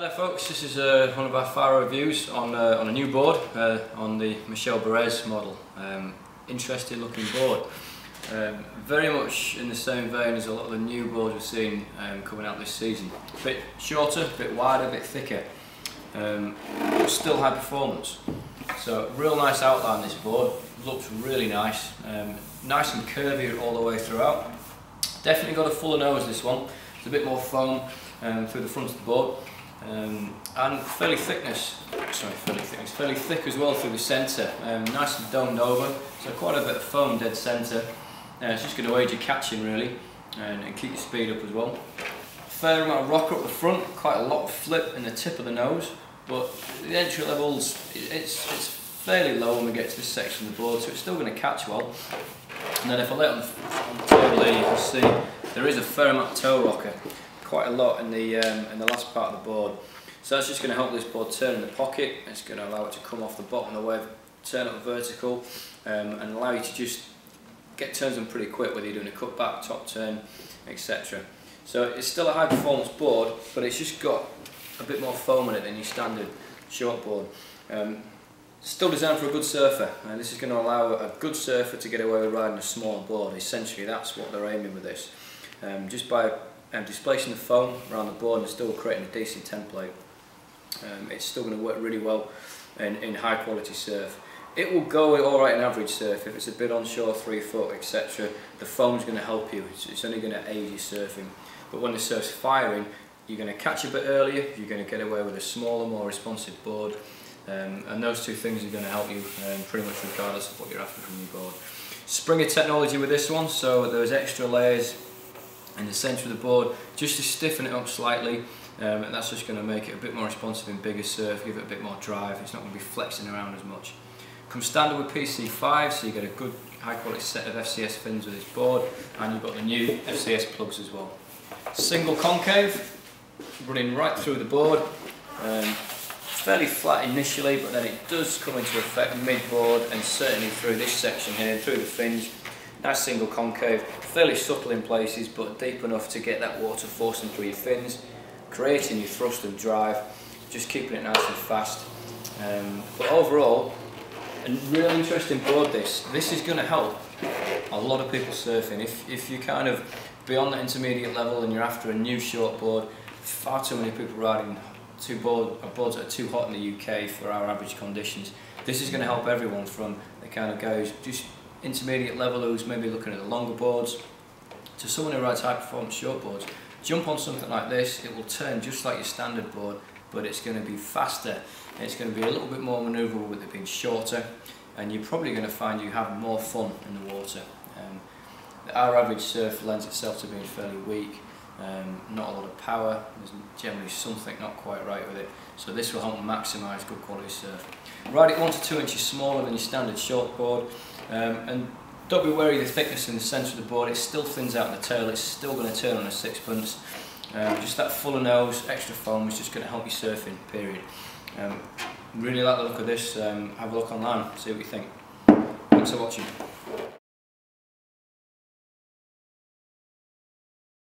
Hi there folks, this is one of our Firewire reviews on a new board, on the Michel Bourez model. Interesting looking board. Very much in the same vein as a lot of the new boards we've seen coming out this season. A bit shorter, a bit wider, a bit thicker, but still high performance. So real nice outline this board, looks really nice, nice and curvy all the way throughout. Definitely got a fuller nose this one, it's a bit more foam through the front of the board. And fairly thick as well through the centre, nice and domed over, so quite a bit of foam dead centre. It's just going to aid your catching really, and keep your speed up as well. Fair amount of rocker up the front, quite a lot of flip in the tip of the nose, but the entry levels, it's fairly low when we get to this section of the board, so it's still going to catch well. And then if I lay it on the table here, you can see there is a fair amount of toe rocker. Quite a lot in the last part of the board, so that's just going to help this board turn in the pocket. It's going to allow it to come off the bottom of the wave, turn up vertical, and allow you to just get turns on pretty quick, whether you're doing a cut back, top turn, etc. So it's still a high performance board, but it's just got a bit more foam in it than your standard short board. Still designed for a good surfer, and this is going to allow a good surfer to get away with riding a smaller board. Essentially that's what they're aiming with this, just by displacing the foam around the board and still creating a decent template. It's still going to work really well in high quality surf. It will go alright in average surf. If it's a bit onshore, 3 foot, etc., the foam's going to help you. It's only going to aid you surfing. But when the surf's firing, you're going to catch a bit earlier, you're going to get away with a smaller, more responsive board, and those two things are going to help you pretty much regardless of what you're after from your board. Springer technology with this one, so there's extra layers in the centre of the board just to stiffen it up slightly, and that's just going to make it a bit more responsive in bigger surf, give it a bit more drive. It's not going to be flexing around as much. Comes standard with PC5, so you get a good high quality set of FCS fins with this board, and you've got the new FCS plugs as well. Single concave running right through the board, fairly flat initially, but then it does come into effect mid-board and certainly through this section here, through the fins. Nice single concave, fairly subtle in places but deep enough to get that water forcing through your fins, creating your thrust and drive, just keeping it nice and fast. But overall, a really interesting board this. This is going to help a lot of people surfing. If you're kind of beyond the intermediate level and you're after a new short board, far too many people riding boards that are too hot in the UK for our average conditions. This is going to help everyone from the kind of guys just intermediate level who's maybe looking at the longer boards to someone who rides high performance short boards. Jump on something like this, it will turn just like your standard board, but it's going to be faster, and it's going to be a little bit more manoeuvrable with it being shorter, and you're probably going to find you have more fun in the water. Our average surf lends itself to being fairly weak, not a lot of power, there's generally something not quite right with it, so this will help maximise good quality surf. Ride it 1 to 2 inches smaller than your standard short board, and don't be wary of the thickness in the centre of the board. It still thins out in the tail, it's still going to turn on a sixpence. Just that fuller nose, extra foam is just going to help you surfing, period. Really like the look of this. Have a look online, see what you think. Thanks for watching.